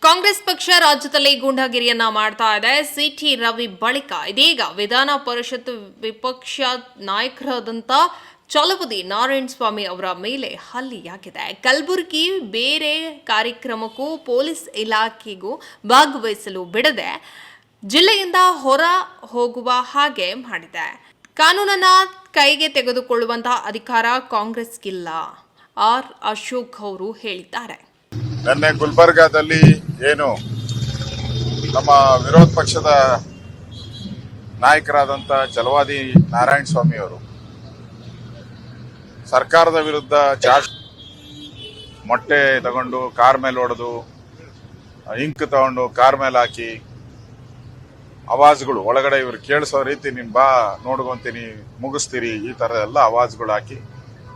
ಕಾಂಗ್ರೆಸ್ ಪಕ್ಷ ರಾಜ್ಯದಲ್ಲಿ ಗೂಂಡಾಗಿರಿಯನ್ನ ಮಾಡ್ತಾ ಇದೆ. ಸಿಟಿ ರವಿ ಬಳಿಕ ಇದೀಗ ವಿಧಾನ ಪರಿಷತ್ ವಿಪಕ್ಷ ನಾಯಕರಾದಂಥ ಛಲವಾದಿ ನಾರಾಯಣಸ್ವಾಮಿ ಅವರ ಮೇಲೆ ಹಲ್ಲೆಯಾಗಿದೆ. ಕಲಬುರಗಿ ಬೇರೆ ಕಾರ್ಯಕ್ರಮಕ್ಕೂ ಪೊಲೀಸ್ ಇಲಾಖೆಗೂ ಭಾಗವಹಿಸಲು ಬಿಡದೆ ಜಿಲ್ಲೆಯಿಂದ ಹೊರ ಹೋಗುವ ಹಾಗೆ ಮಾಡಿದೆ. ಕಾನೂನನ್ನ ಕೈಗೆ ತೆಗೆದುಕೊಳ್ಳುವಂತಹ ಅಧಿಕಾರ ಕಾಂಗ್ರೆಸ್ಗಿಲ್ಲ, ಆರ್ ಅಶೋಕ್ ಅವರು ಹೇಳಿದ್ದಾರೆ. ನಿನ್ನೆ ಗುಲ್ಬರ್ಗಾದಲ್ಲಿ ಏನು ನಮ್ಮ ವಿರೋಧ ಪಕ್ಷದ ನಾಯಕರಾದಂಥ ಛಲವಾದಿ ನಾರಾಯಣಸ್ವಾಮಿ ಅವರು ಸರ್ಕಾರದ ವಿರುದ್ಧ ಮೊಟ್ಟೆ ತಗೊಂಡು ಕಾರ್ ಮೇಲೆ ಹೊಡೆದು ಇಂಕ್ ತಗೊಂಡು ಕಾರ್ ಮೇಲೆ ಹಾಕಿ ಅವಾಜ್ಗಳು ಒಳಗಡೆ ಇವ್ರು ಕೇಳಿಸೋ ರೀತಿ ನೀನ್ ಬಾ ನೋಡ್ಕೊಂತೀನಿ ಮುಗಿಸ್ತೀರಿ ಈ ತರ ಎಲ್ಲ ಅವಾಜ್ಗಳು ಹಾಕಿ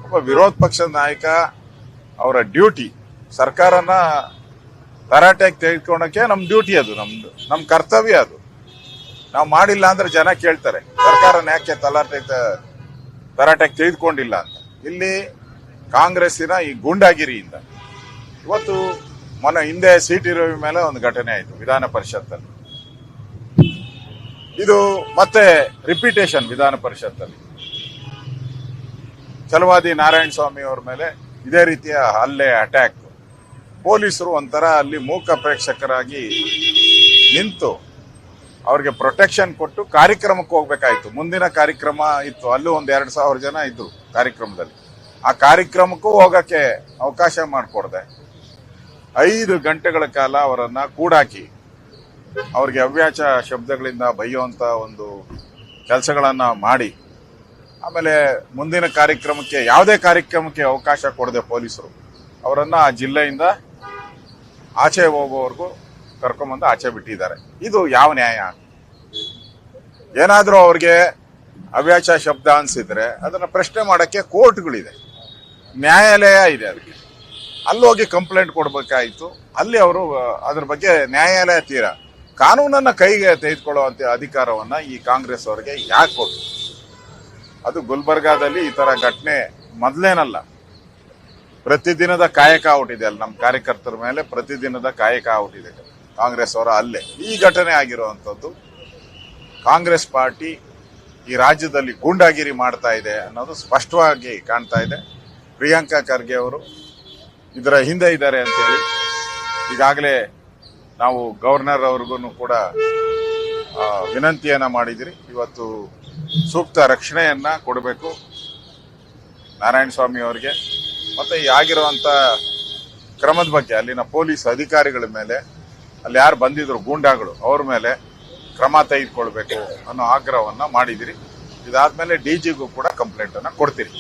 ಒಬ್ಬ ವಿರೋಧ ಪಕ್ಷದ ನಾಯಕ ಅವರ ಡ್ಯೂಟಿ ಸರ್ಕಾರನ ತರಾಟೆಗೆ ತೆಗೆದುಕೊಳ್ಳೋಕೆ ನಮ್ ಡ್ಯೂಟಿ, ಅದು ನಮ್ ಕರ್ತವ್ಯ. ಅದು ನಾವು ಮಾಡಿಲ್ಲ ಅಂದ್ರೆ ಜನ ಕೇಳ್ತಾರೆ ಸರ್ಕಾರನ ಯಾಕೆ ತರಾಟೆಗೆ ತೆಗೆದುಕೊಂಡಿಲ್ಲ ಅಂತ. ಇಲ್ಲಿ ಕಾಂಗ್ರೆಸ್ಸಿನ ಈ ಗೂಂಡಾಗಿರಿಯಿಂದ ಇವತ್ತು ಮೊನ್ನೆ ಹಿಂದೆ ಸಿಟಿ ರವಿ ಮೇಲೆ ಒಂದು ಘಟನೆ ಆಯಿತು ವಿಧಾನ ಪರಿಷತ್ತಲ್ಲಿ. ಇದು ಮತ್ತೆ ರಿಪೀಟೇಷನ್ ವಿಧಾನ ಪರಿಷತ್ತಲ್ಲಿ ಛಲವಾದಿ ನಾರಾಯಣಸ್ವಾಮಿ ಅವ್ರ ಮೇಲೆ ಇದೇ ರೀತಿಯ ಹಲ್ಲೆ, ಅಟ್ಯಾಕ್. ಪೊಲೀಸರು ಒಂಥರ ಅಲ್ಲಿ ಮೂಕ ಪ್ರೇಕ್ಷಕರಾಗಿ ನಿಂತು ಅವ್ರಿಗೆ ಪ್ರೊಟೆಕ್ಷನ್ ಕೊಟ್ಟು ಕಾರ್ಯಕ್ರಮಕ್ಕೆ ಹೋಗ್ಬೇಕಾಯ್ತು. ಮುಂದಿನ ಕಾರ್ಯಕ್ರಮ ಇತ್ತು, ಅಲ್ಲೂ ಒಂದ್ 2,000 ಜನ ಇದ್ರು ಕಾರ್ಯಕ್ರಮದಲ್ಲಿ. ಆ ಕಾರ್ಯಕ್ರಮಕ್ಕೂ ಹೋಗಕ್ಕೆ ಅವಕಾಶ ಮಾಡಿಕೊಡ್ದೆ 5 ಗಂಟೆಗಳ ಕಾಲ ಅವರನ್ನ ಕೂಡಾಕಿ ಅವ್ರಿಗೆ ಅವ್ಯಾಚ ಶಬ್ದಗಳಿಂದ ಬೈಯುವಂತ ಒಂದು ಕೆಲಸಗಳನ್ನ ಮಾಡಿ, ಆಮೇಲೆ ಮುಂದಿನ ಕಾರ್ಯಕ್ರಮಕ್ಕೆ ಯಾವುದೇ ಕಾರ್ಯಕ್ರಮಕ್ಕೆ ಅವಕಾಶ ಕೊಡದೆ ಪೊಲೀಸರು ಅವರನ್ನ ಆ ಜಿಲ್ಲೆಯಿಂದ ಆಚೆ ಹೋಗೋವರೆಗೂ ಕರ್ಕೊಂಬಂದು ಆಚೆ ಬಿಟ್ಟಿದ್ದಾರೆ. ಇದು ಯಾವ ನ್ಯಾಯ? ಏನಾದ್ರೂ ಅವ್ರಿಗೆ ಅವ್ಯಾಚ ಶಬ್ದ ಅನ್ಸಿದ್ರೆ ಅದನ್ನ ಪ್ರಶ್ನೆ ಮಾಡಕ್ಕೆ ಕೋರ್ಟ್ಗಳಿದೆ, ನ್ಯಾಯಾಲಯ ಇದೆ. ಅದಕ್ಕೆ ಅಲ್ಲೋಗಿ ಕಂಪ್ಲೇಂಟ್ ಕೊಡ್ಬೇಕಾಯ್ತು. ಅಲ್ಲಿ ಅವರು ಅದ್ರ ಬಗ್ಗೆ ನ್ಯಾಯಾಲಯ ತೀರ ಕಾನೂನನ್ನ ಕೈಗೆ ತೆಗೆದುಕೊಳ್ಳುವಂತ ಅಧಿಕಾರವನ್ನ ಈ ಕಾಂಗ್ರೆಸ್ ಅವರಿಗೆ ಯಾಕೆ ಕೊಟ್ಟು? ಅದು ಗುಲ್ಬರ್ಗಾದಲ್ಲಿ ಈ ತರ ಘಟನೆ ಮೊದಲೇನಲ್ಲ, ಪ್ರತಿದಿನದ ಕಾಯಕ ಔಟಿದೆ. ಅಲ್ಲಿ ನಮ್ಮ ಕಾರ್ಯಕರ್ತರ ಮೇಲೆ ಪ್ರತಿದಿನದ ಕಾಯಕ ಔಟಿದೆ ಕಾಂಗ್ರೆಸ್ ಅವರ ಅಲ್ಲೇ. ಈ ಘಟನೆ ಆಗಿರುವಂತದ್ದು ಕಾಂಗ್ರೆಸ್ ಪಾರ್ಟಿ ಈ ರಾಜ್ಯದಲ್ಲಿ ಗೂಂಡಾಗಿರಿ ಮಾಡ್ತಾ ಇದೆ ಅನ್ನೋದು ಸ್ಪಷ್ಟವಾಗಿ ಕಾಣ್ತಾ ಇದೆ. ಪ್ರಿಯಾಂಕಾ ಖರ್ಗೆ ಅವರು ಇದರ ಹಿಂದೆ ಇದ್ದಾರೆ ಅಂತೇಳಿ ಈಗಾಗಲೇ ನಾವು ಗವರ್ನರ್ ಅವ್ರಿಗೂ ಕೂಡ ವಿನಂತಿಯನ್ನ ಮಾಡಿದಿರಿ. ಇವತ್ತು ಸೂಕ್ತ ರಕ್ಷಣೆಯನ್ನ ಕೊಡಬೇಕು ನಾರಾಯಣಸ್ವಾಮಿ ಅವರಿಗೆ. ಮತ್ತೆ ಈ ಆಗಿರುವಂತ ಕ್ರಮದ ಬಗ್ಗೆ ಅಲ್ಲಿನ ಪೊಲೀಸ್ ಅಧಿಕಾರಿಗಳ ಮೇಲೆ, ಅಲ್ಲಿ ಯಾರು ಬಂದಿದ್ರು ಗೂಂಡಾಗಳು ಅವ್ರ ಮೇಲೆ ಕ್ರಮ ತೆಗೆದುಕೊಳ್ಬೇಕು ಅನ್ನೋ ಆಗ್ರಹವನ್ನ ಮಾಡಿದಿರಿ. ಇದಾದ್ಮೇಲೆ ಡಿಜಿಗೂ ಕೂಡ ಕಂಪ್ಲೇಂಟ್ ಅನ್ನ ಕೊಡ್ತೀರಿ.